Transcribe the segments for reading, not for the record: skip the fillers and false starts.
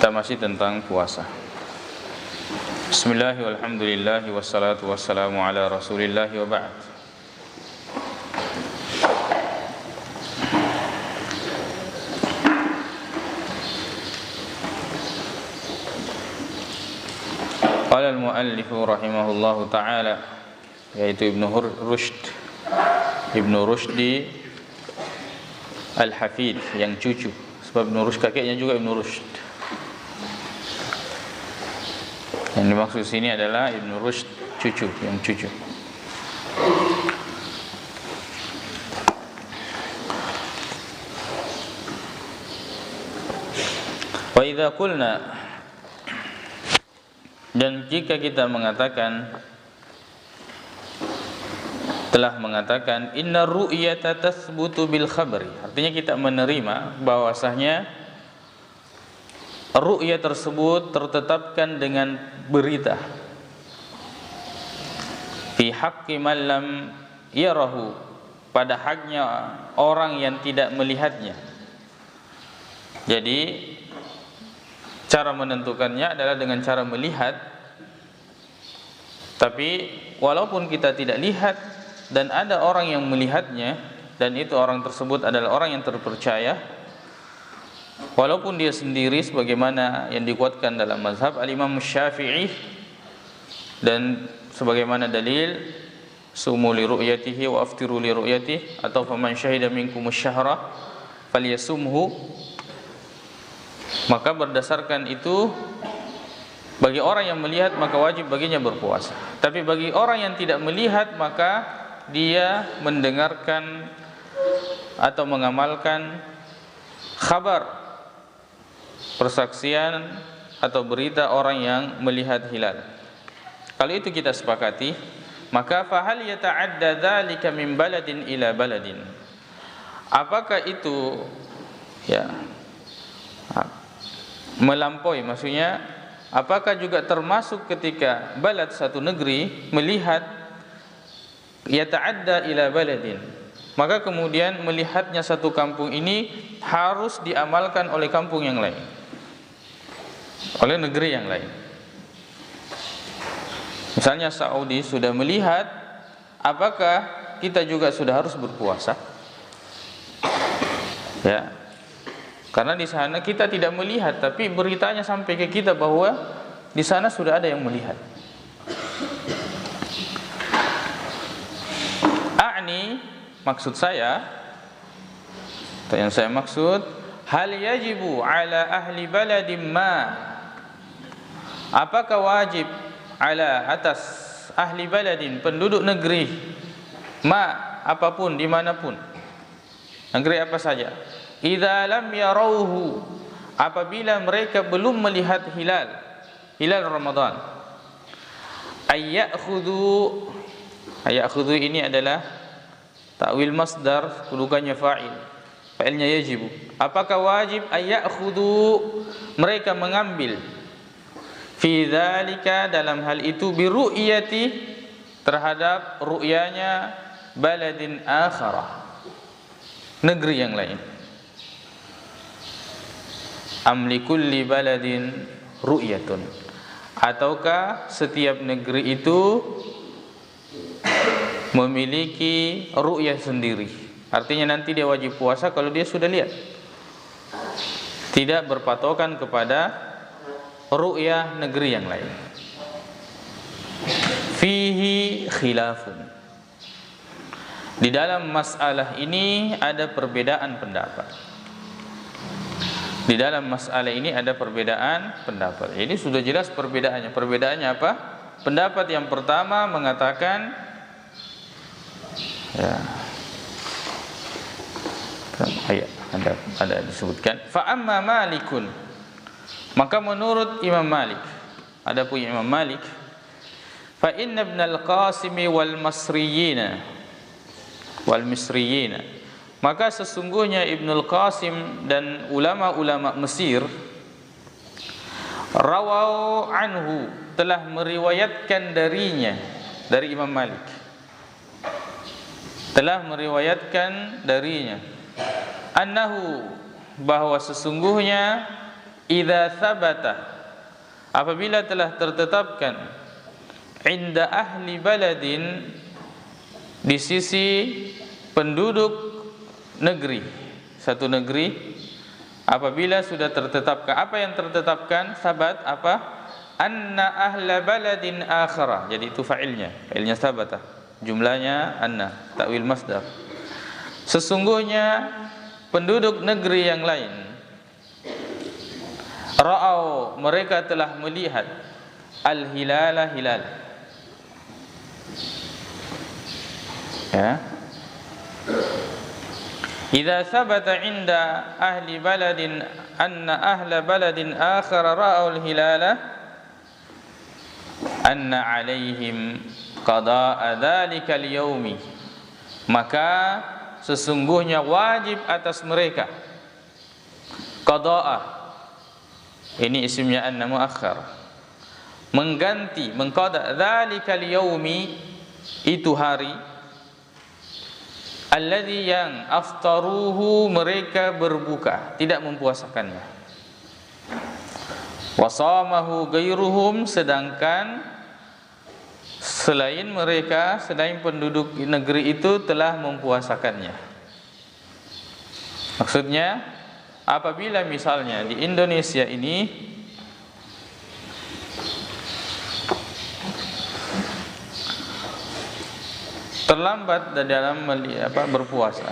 Kita masih tentang puasa. Bismillahirrahmanirrahim. Walhamdulillah wassalatu wassalamu ala Rasulillah wa ba'd. Qala al-muallif rahimahullahu ta'ala, yaitu Ibnu Rushdi Al-Hafid, yang cucu. Sebab Ibnu Rushd kakeknya juga Ibnu Rushd. Yang dimaksud sini adalah Ibnu Rushd cucu, yang cucu. Wa idza qulna, dan jika kita telah mengatakan inna ru'yata tathbutu bil khabari, artinya kita menerima bahwasanya ru'ya tersebut tertetapkan dengan berita fi haqqi man lam yarahu, pada haknya orang yang tidak melihatnya. Jadi cara menentukannya adalah dengan cara melihat. Tapi walaupun kita tidak lihat dan ada orang yang melihatnya, dan itu orang tersebut adalah orang yang terpercaya, walaupun dia sendiri, sebagaimana yang dikuatkan dalam mazhab al-Imam Syafi'i, dan sebagaimana dalil sumu li ru'yatihi wa aftiru li ru'yatihi, atau faman syahida minkumus syahra falyasumhu. Maka berdasarkan itu, bagi orang yang melihat maka wajib baginya berpuasa. Tapi bagi orang yang tidak melihat, maka dia mendengarkan atau mengamalkan khabar, persaksian atau berita orang yang melihat hilal. Kalau itu kita sepakati, maka fahal yata'adda dzalika min baladin ila baladin, apakah itu melampaui, maksudnya apakah juga termasuk ketika balad satu negeri melihat yata'adda ila baladin, maka kemudian melihatnya satu kampung ini harus diamalkan oleh kampung yang lain, oleh negeri yang lain. Misalnya Saudi sudah melihat, apakah kita juga sudah harus berpuasa? Ya, karena di sana kita tidak melihat, tapi beritanya sampai ke kita bahwa di sana sudah ada yang melihat. Maksud saya, atau yang saya maksud, hal yajibu ala ahli baladim ma, apakah wajib ala atas ahli baladin, penduduk negeri, ma, apapun, dimanapun, negeri apa saja, idza lam yarauhu, apabila mereka belum melihat hilal Ramadan, ayakhudhu ini adalah ta'wil masdar, kedudukannya fa'il, fa'ilnya yajibu. Apakah wajib? Ayakhudhu, mereka mengambil, fi dzalika, dalam hal itu, bi ru'yati, terhadap ru'yanya, baladin akharah, negeri yang lain. Am likulli baladin ru'yatun, ataukah setiap negeri itu memiliki ru'yah sendiri, artinya nanti dia wajib puasa kalau dia sudah lihat, tidak berpatokan kepada ru'yah negeri yang lain. Fihi khilafun, di dalam masalah ini ada perbedaan pendapat. Di dalam masalah ini ada perbedaan pendapat. Ini sudah jelas perbedaannya. Perbedaannya apa? Pendapat yang pertama mengatakan, ada disebutkan, fa amma Malikun, maka menurut Imam Malik, ada punya Imam Malik, fa inna ibn al-Qasim wal Misriyina, maka sesungguhnya Ibnul Qasim dan ulama-ulama Mesir, rawau anhu, telah meriwayatkan darinya, dari Imam Malik, telah meriwayatkan darinya, annahu, bahwa sesungguhnya idza sabata, apabila telah tertetapkan, inda ahli baladin, di sisi penduduk negeri, satu negeri, apabila sudah tertetapkan, apa yang tertetapkan? Sabat apa? Anna ahla baladin akhara. Jadi itu fa'ilnya sabata, jumlahnya anna, takwil masdar. Sesungguhnya penduduk negeri yang lain, ra'au, mereka telah melihat, al-hilala, hilal. Ya. Idza sabata inda ahli baladin anna ahla baladin akhar ra'au al-hilala anna 'alaihim qada'a dzalika al-yaumi, maka sesungguhnya wajib atas mereka, qada'a ini isimnya anna muakhar, mengganti, mengqada' dzalika al-yaumi, itu hari, alladzi yang aftaruhu, mereka berbuka, tidak mempuasakannya, wasamahu gairuhum, sedangkan selain mereka, selain penduduk negeri itu telah mempuasakannya. Maksudnya apabila misalnya di Indonesia ini terlambat dalam berpuasa,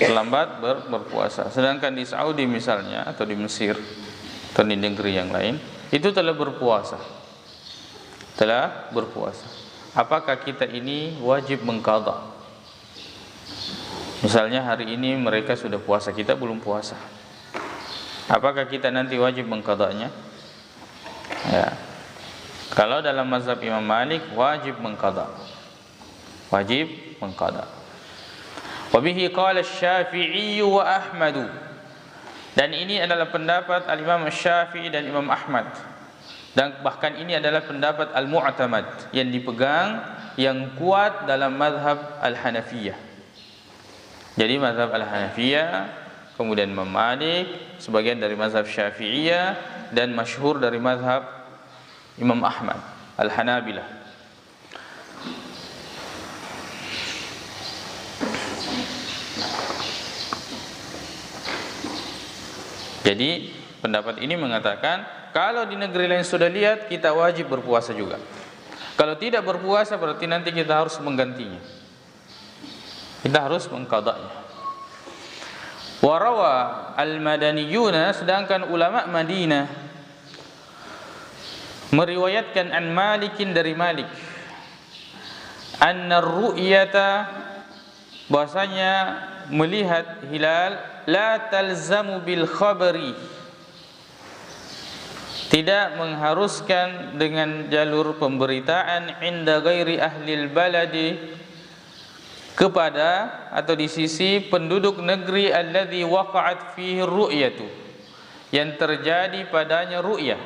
terlambat berpuasa, sedangkan di Saudi misalnya, atau di Mesir, atau di negeri yang lain, itu telah berpuasa, apakah kita ini wajib mengqadha? Misalnya hari ini mereka sudah puasa, kita belum puasa, apakah kita nanti wajib mengqadhanya? Ya. Kalau dalam mazhab Imam Malik wajib mengqadha, Wa bihi qala Asy-Syafi'i wa Ahmad, dan ini adalah pendapat Al-Imam Asy-Syafi'i dan Imam Ahmad, dan bahkan ini adalah pendapat al-mu'tamad, yang dipegang, yang kuat dalam mazhab Al-Hanafiyah. Jadi mazhab Al-Hanafiyah, kemudian Imam Malik, sebagian dari mazhab Syafi'iyah, dan masyhur dari mazhab Imam Ahmad, Al-Hanabilah. Jadi pendapat ini mengatakan, kalau di negeri lain sudah lihat, kita wajib berpuasa juga. Kalau tidak berpuasa, berarti nanti kita harus menggantinya, kita harus mengqadhanya. Warawa al-madaniyuna, sedangkan ulama Madinah meriwayatkan an Malikin, dari Malik, anna ru'yata, bahasanya melihat hilal, la talzamu bil khabari, tidak mengharuskan dengan jalur pemberitaan, inda ghairi ahlil baladi, kepada atau di sisi penduduk negeri, alladzi waqa'at fihi ru'yatu, yang terjadi padanya ru'yah,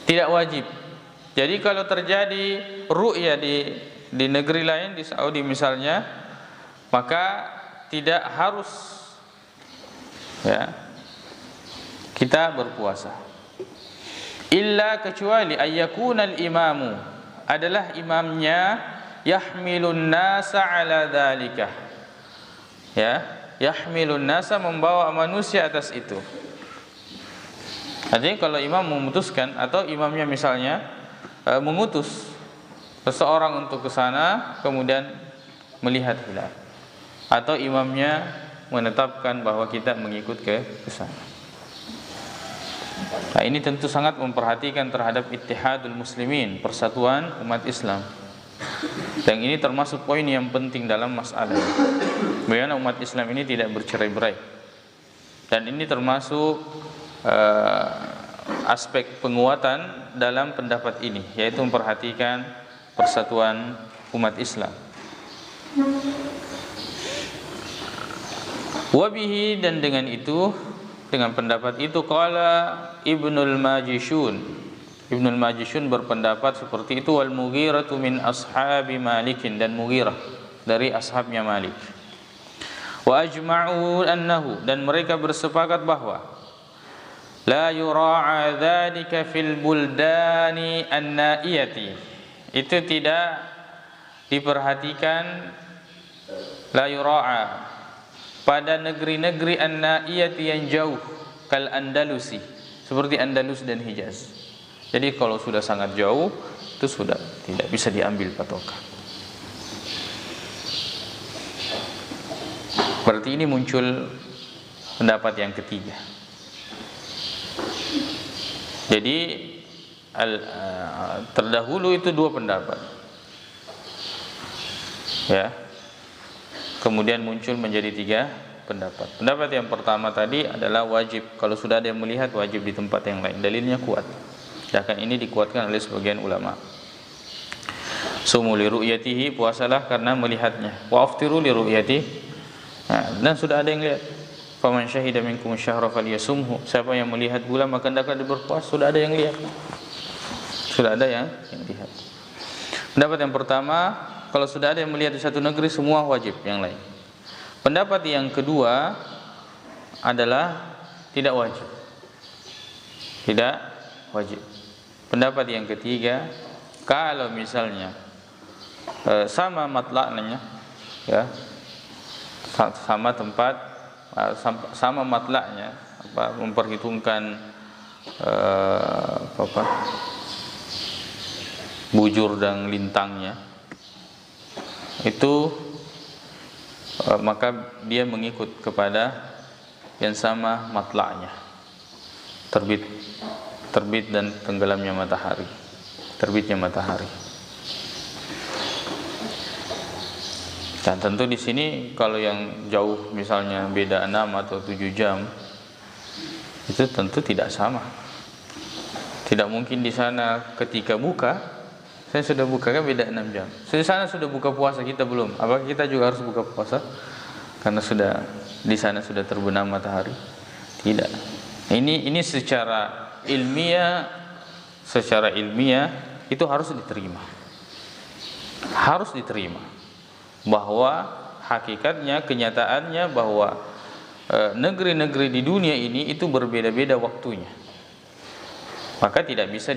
tidak wajib. Jadi kalau terjadi ru'yah di negeri lain, di Saudi misalnya, maka tidak harus, ya, kita berpuasa. Illa, kecuali ayyakunal imamu, adalah imamnya, yahmilun nasa ala dzalika, ya, yahmilun nasa, membawa manusia atas itu. Jadi kalau imam memutuskan, atau imamnya misalnya mengutus seseorang untuk ke sana, kemudian melihat hilal, atau imamnya menetapkan bahwa kita mengikut ke sana. Nah, ini tentu sangat memperhatikan terhadap ittihadul muslimin, persatuan umat Islam. Dan ini termasuk poin yang penting dalam masalah ini, bagaimana umat Islam ini tidak bercerai-berai. Dan ini termasuk aspek penguatan dalam pendapat ini, yaitu memperhatikan persatuan umat Islam. Wabihi, dan dengan itu, dengan pendapat itu, qala Ibnul Majishun, Ibnul Majishun berpendapat seperti itu, wal Mughiratu min ashabi Malikin, dan Mughirah dari ashabnya Malik. Wa ajma'u annahu, dan mereka bersepakat bahwa la yura'a dzalika fil buldani an-na'iyati, itu tidak diperhatikan, la yura'a, pada negeri-negeri an-na'iyati yang jauh, kal Andalusi, seperti Andalus dan Hijaz. Jadi kalau sudah sangat jauh itu sudah tidak bisa diambil patokan. Berarti ini muncul pendapat yang ketiga. Jadi terdahulu itu dua pendapat, ya. Kemudian muncul menjadi tiga pendapat. Pendapat yang pertama tadi adalah wajib, kalau sudah ada yang melihat wajib di tempat yang lain. Dalilnya kuat. Bahkan ini dikuatkan oleh sebagian ulama. Sumu li ru'yatihi, puasalah karena melihatnya. Wa aftiru li ru'yatihi. Nah, dan sudah ada yang lihat. Faman syahida minkum syahra falyasumhu. Siapa yang melihat bulan maka hendaklah dia berpuasa. Sudah ada yang lihat. Sudah ada yang lihat. Pendapat yang pertama, kalau sudah ada yang melihat di satu negeri semua wajib, yang lain. Pendapat yang kedua adalah tidak wajib. Tidak wajib. Pendapat yang ketiga, kalau misalnya sama matla'nya, ya, sama tempat, sama matla'nya, memperhitungkan bujur dan lintangnya, itu maka dia mengikut kepada yang sama matla'nya, terbit dan tenggelamnya matahari, terbitnya matahari. Dan tentu di sini kalau yang jauh misalnya beda 6 atau 7 jam itu tentu tidak sama. Tidak mungkin di sana ketika buka, saya sudah buka kan beda 6 jam. Di sana sudah buka puasa, kita belum. Apakah kita juga harus buka puasa? Karena sudah di sana sudah terbenam matahari? Tidak. Ini secara ilmiah itu harus diterima. Harus diterima. Bahwa hakikatnya, kenyataannya bahwa negeri-negeri di dunia ini itu berbeda-beda waktunya. Maka tidak bisa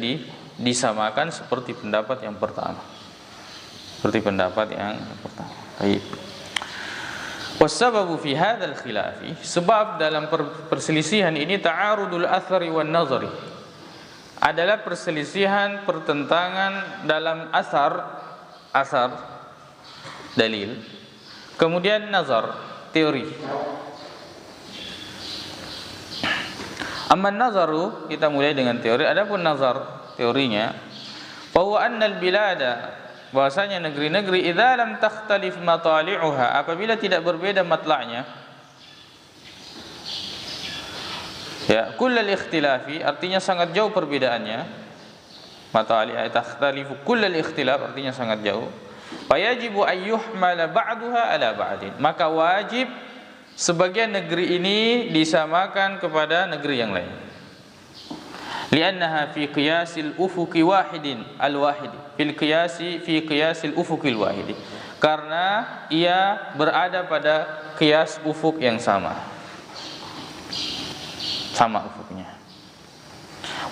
disamakan seperti pendapat yang pertama. Seperti pendapat yang pertama. Baik. Wassababu fi hadzal khilafi, sebab dalam perselisihan ini ta'arudul athari wan nazari, adalah perselisihan, pertentangan dalam asar dalil, kemudian nazar, teori. Amma nazaru, kita mulai dengan teori. Adapun nazar, teorinya, bahwa annal bilada, bahwasanya negeri-negeri, idza lam takhtalif matali'uha, apabila tidak berbeda matla'nya, ya, kullal ikhtilafi, artinya sangat jauh perbedaannya. Matali'a takhtalifu kullal ikhtilaf, artinya sangat jauh. Fayajibu ayyuhmala ba'duha ala ba'din, maka wajib sebagian negeri ini disamakan kepada negeri yang lain. Li'annaha fi qiyasil ufuqi wahidin al-wahidi, fil qiyasi fi qiyasil ufuqil wahidi, karena ia berada pada qiyas ufuk yang sama ufuknya.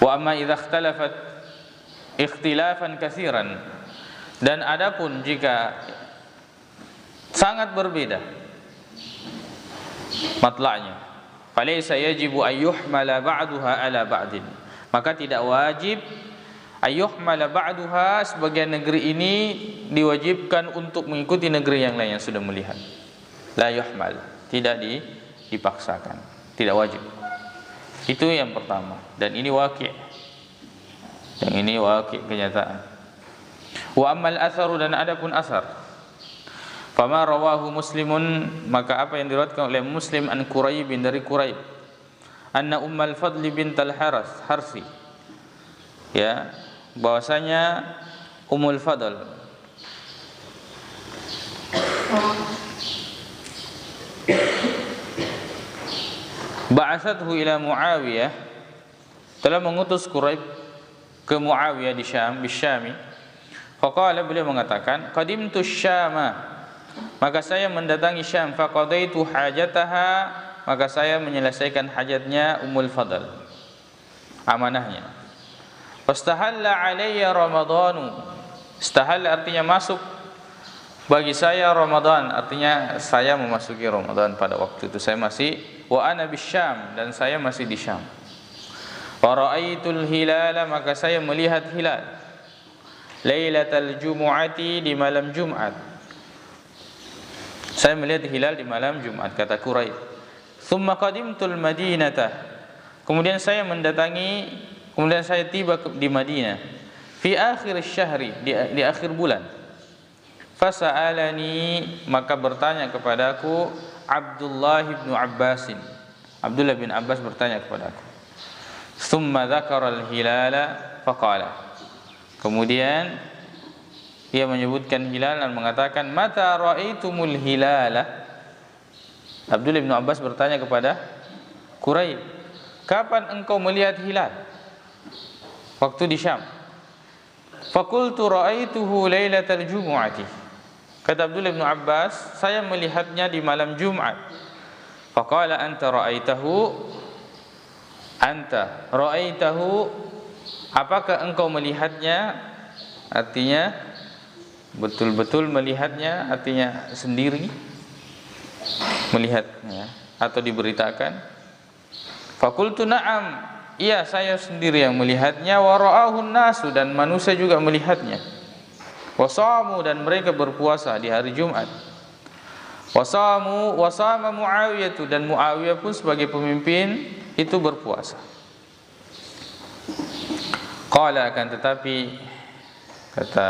Wa amma idza ikhtalafat ikhtilafan katsiran, dan adapun jika sangat berbeda matla'nya, falaysa yajibu ayyuhmala ba'duha ala ba'din, maka tidak wajib ayyuhmala ba'duha, sebagian negeri ini diwajibkan untuk mengikuti negeri yang lain yang sudah melihat. La yuhmal, tidak dipaksakan, tidak wajib. Itu yang pertama, dan ini waqi', yang ini waqi', kenyataan. Wa ammal atharu, dan adapun asar, fama rawahu Muslimun, maka apa yang diriwayatkan oleh Muslim an Quraib, dari Quraib, anna Ummul Fadl bint al-Harsi, ya, bahwasanya Ummul Fadl ba'atsathu ila Muawiyah, telah mengutus Quraib ke Muawiyah di Syam, bisyami. Faqala, beliau mengatakan, qadimtu Syama, maka saya mendatangi Syam, faqadaitu hajataha, maka saya menyelesaikan hajatnya Ummul Fadl, amanahnya. Fastahalla alayya Ramadhanu, istahalla artinya masuk bagi saya Ramadan, artinya saya memasuki Ramadan pada waktu itu saya masih wa ana bisyam, dan saya masih di Syam. Wa ra'aitul hilala, maka saya melihat hilal lailatal jumu'ati, di malam Jumat. Saya melihat hilal di malam Jumat, kata Quraib. Thumma qadimtul Madinata, kemudian saya tiba di Madinah. Fi akhir syahri, di akhir bulan. Fasa'alani, maka bertanya kepadaku Abdullah bin Abbasin. Abdullah bin Abbas bertanya kepadaku. Thumma dzakara al-hilala faqala, kemudian ia menyebutkan hilal dan mengatakan, mata ra'aitumul hilala. Abdullah bin Abbas bertanya kepada Quraib, kapan engkau melihat hilal? Waktu di Syam. Faqultu ra'aituhu lailatal jumu'ati, kata Abdullah bin Abbas, saya melihatnya di malam Jumat. Faqala anta ra'aitahu, apakah engkau melihatnya? Artinya betul-betul melihatnya, artinya sendiri melihatnya atau diberitakan. Faqultu na'am, iya saya sendiri yang melihatnya. Wa ra'ahun nasu, dan manusia juga melihatnya. Wa shamu, dan mereka berpuasa di hari Jumat. Wa sama Muawiyah, dan Muawiyah pun sebagai pemimpin itu berpuasa. Qala, akan tetapi kata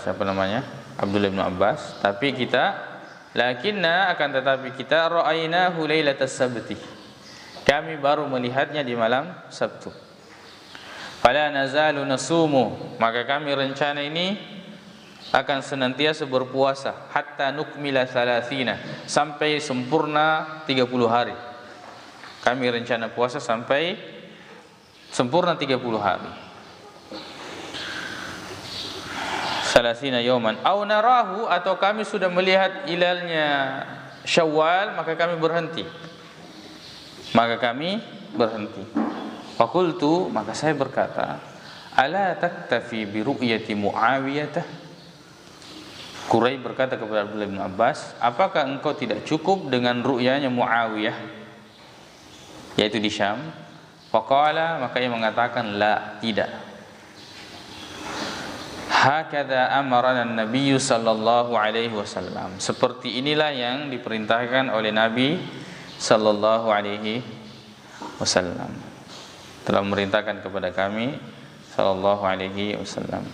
siapa namanya? Abdullah bin Abbas, tapi kita akan tetapi kita ra'ainahu lailatas sabti, kami baru melihatnya di malam Sabtu. Fala nazalu nasumu, maka kami rencana ini akan senantiasa berpuasa hatta nukmila 30, sampai sempurna 30 hari. Kami rencana puasa sampai sempurna 30 hari. 30 yauman au narahu, atau kami sudah melihat hilalnya Syawal, maka kami berhenti. Fakultu, maka saya berkata, ala taktafi bi ru'yati Muawiyah? Quraib berkata kepada Abdullah bin Abbas, apakah engkau tidak cukup dengan ru'yanya Muawiyah, yaitu di Syam? Faqala, maka ia mengatakan, la, tidak. Hakadha amarana Nabi sallallahu alaihi wasallam, seperti inilah yang diperintahkan oleh Nabi sallallahu alaihi wasallam, telah memerintahkan kepada kami sallallahu alaihi wasallam.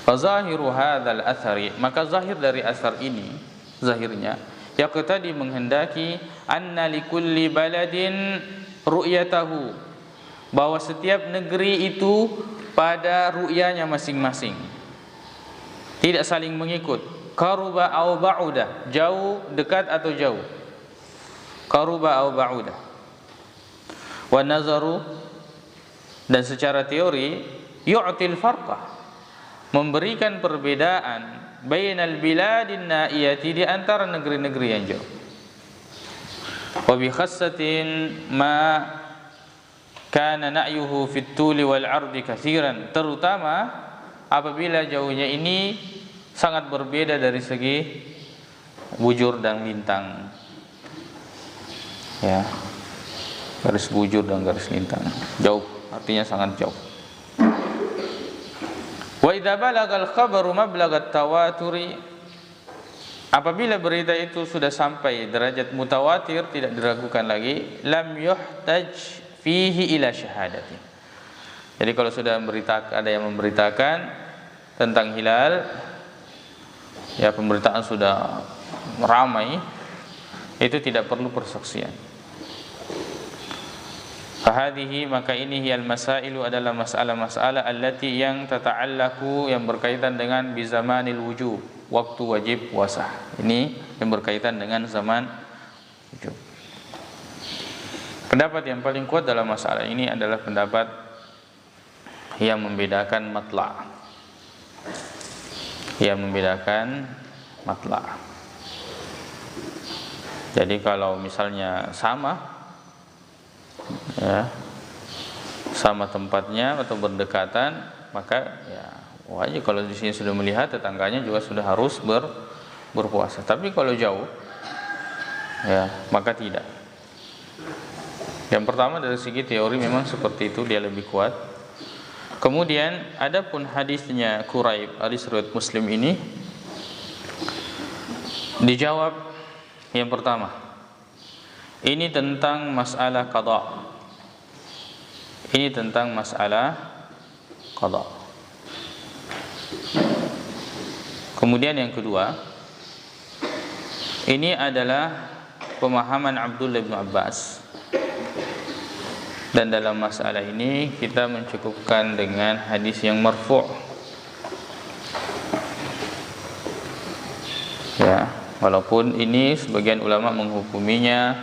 Fa zahiru hadzal athari, maka zahir dari asar ini, zahirnya yaqtadi menghendaki anna likulli baladin ru'yatahu, bahwa setiap negeri itu pada ru'yanya masing-masing, tidak saling mengikut. Qaruba au ba'uda, jauh, dekat atau jauh. Qaruba au ba'uda. Wa nazaru, dan secara teori, yu'til farqah, memberikan perbedaan bainal biladin na'iyati, di antara negeri-negeri yang jauh. Wa bi khassatin ma kana na'yuhu fit tuli wal 'ardi katsiran, terutama apabila jauhnya ini sangat berbeda dari segi bujur dan lintang, ya, garis bujur dan garis lintang, jauh, artinya sangat jauh. Wa idza balagal khabaru mablagat tawaturi, apabila berita itu sudah sampai derajat mutawatir, tidak diragukan lagi, lam yuhtaj fihi ila syahadatin. Jadi kalau sudah ada yang memberitakan tentang hilal, ya pemberitaan sudah ramai, itu tidak perlu persaksian. Fahadihi, maka ini hiyal masailu, adalah masalah-masalah allati yang tata'allaku, yang berkaitan dengan bizamanil wujub, waktu wajib puasa. Ini yang berkaitan dengan zaman wujub. Pendapat yang paling kuat dalam masalah ini adalah pendapat yang membedakan matla', yang membedakan matla'. Jadi kalau misalnya sama, ya, sama tempatnya atau berdekatan, maka ya wajib kalau di sini sudah melihat, tetangganya juga sudah harus berpuasa. Tapi kalau jauh, ya maka tidak. Yang pertama dari segi teori memang seperti itu, dia lebih kuat. Kemudian adapun hadisnya Quraib, hadis riwayat Muslim ini dijawab yang pertama. Ini tentang masalah qada. Ini tentang masalah qada. Kemudian yang kedua, ini adalah pemahaman Abdullah bin Abbas. Dan dalam masalah ini kita mencukupkan dengan hadis yang marfu'. Ya, walaupun ini sebagian ulama menghukuminya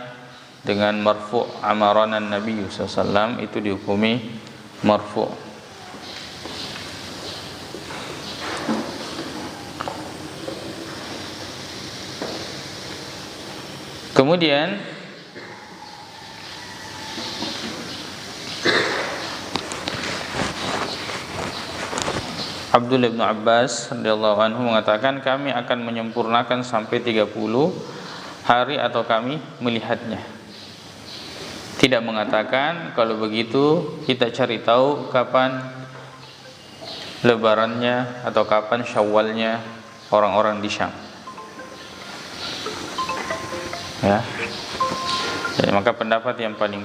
dengan marfu', amaranan Nabi sallallahu alaihi wasallam, itu dihukumi marfu'. Kemudian Abdullah bin Abbas radhiyallahu anhu mengatakan, kami akan menyempurnakan sampai 30 hari atau kami melihatnya. Tidak mengatakan kalau begitu kita cari tahu kapan lebarannya atau kapan Syawalnya orang-orang di Syam. Ya. Jadi, maka pendapat yang paling